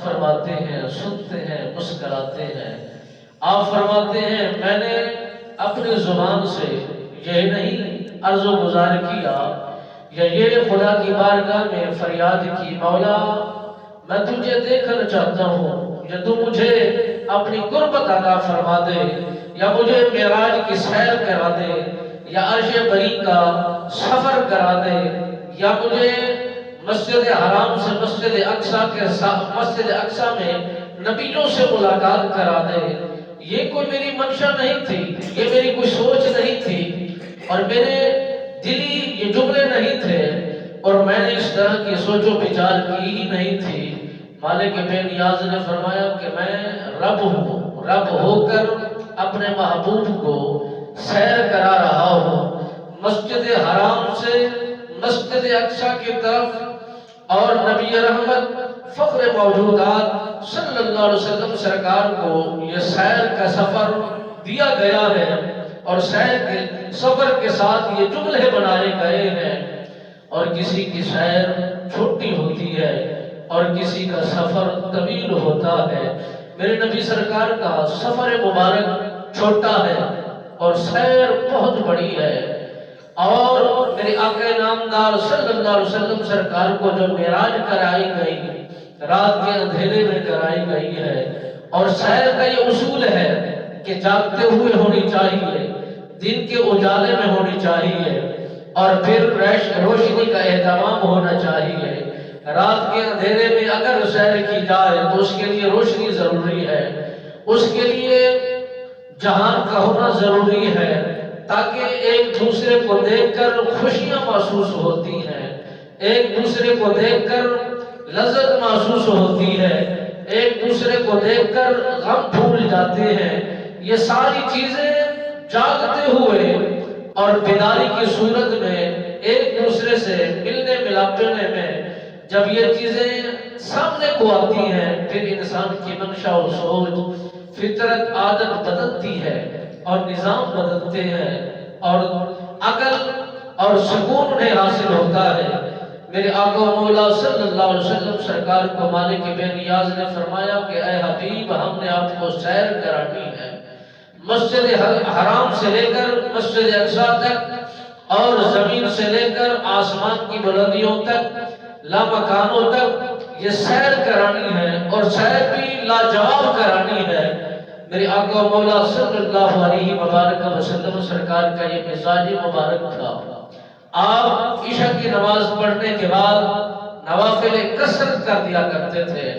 فرماتے ہیں، سنتے ہیں، مسکراتے ہیں۔ آپ فرماتے ہیں میں نے اپنی زبان سے یہ نہیں عرض و گزار کیا یا یہ خدا کی بارگاہ میں فریاد کی مولا میں تجھے دیکھنا چاہتا ہوں یا تو مجھے اپنی قربت عطا فرما دے یا مجھے معراج کی سیر کرا دے یا عرش بری کا سفر کرا دے یا مجھے مسجد حرام سے مسجد اقصیٰ میں نبیوں سے ملاقات کرا دے۔ یہ کوئی میری منشا نہیں تھی، یہ میری کوئی سوچ نہیں تھی اور میرے دلی یہ جملے نہیں تھے اور میں نے اس طرح کی سوچ و بچار کی ہی نہیں تھی۔ مالک بے نیاز نے فرمایا کہ میں رب ہوں، رب ہو کر اپنے محبوب کو سیر کرا رہا ہوں مسجد حرام سے مسجد اقصیٰ کی طرف، اور نبی رحمت فخر موجودات صلی اللہ علیہ وسلم سرکار کو یہ سیر کا سفر دیا گیا ہے اور سیر کے سفر کے ساتھ یہ جملے بنائے گئے ہیں۔ اور کسی کی سیر چھوٹی ہوتی ہے اور کسی کا سفر طویل ہوتا ہے۔ میرے نبی سرکار کا سفر مبارک چھوٹا ہے اور سیر بہت بڑی ہے، اور میرے آقا نامدار صلی اللہ علیہ وسلم سرکار کو جو معراج کرائی گئی رات کے اندھیرے میں کرائی گئی ہے، اور سیر کا یہ اصول ہے کہ جاگتے ہوئے ہونی چاہیے، دن کے اجالے میں ہونی چاہیے اور پھر روشنی کا اہتمام ہونا چاہیے۔ رات کے اندھیرے میں اگر سیر کی جائے تو اس کے لیے روشنی ضروری ہے، اس کے لیے جہان کا ہونا ضروری ہے تاکہ ایک دوسرے کو دیکھ کر خوشیاں محسوس ہوتی ہیں، ایک دوسرے کو دیکھ کر لذت محسوس ہوتی ہے، ایک دوسرے کو دیکھ کر غم بھول جاتے ہیں۔ یہ ساری چیزیں جاگتے ہوئے اور بیداری کی صورت میں ایک دوسرے سے ملنے ملاپنے میں جب یہ چیزیں سامنے کو آتی ہیں پھر انسان کی منشا و سوچ فطرت عادت بدلتی ہے اور نظام بدلتے ہیں اور عقل اور سکون انہیں حاصل ہوتا ہے۔ میرے آقا و مولا صلی اللہ علیہ وسلم سرکار کو مالک بے نیاز نے فرمایا کہ اے حبیب ہم نے آپ کو سیر کرانی ہے مسجد حرام سے لے کر مسجد اقصیٰ تک اور زمین سے لے کر آسمان کی بلندیوں تک لامکانوں تک یہ سیر کرانی ہے اور سیر بھی لاجواب کرانی ہے۔ میرے آقا و مولا صلی اللہ علیہ وسلم سرکار کا یہ مزاج مبارک تھا۔ آپ عشاء کی نماز پڑھنے کے بعد نوافل کثرت کر دیا کرتے تھے۔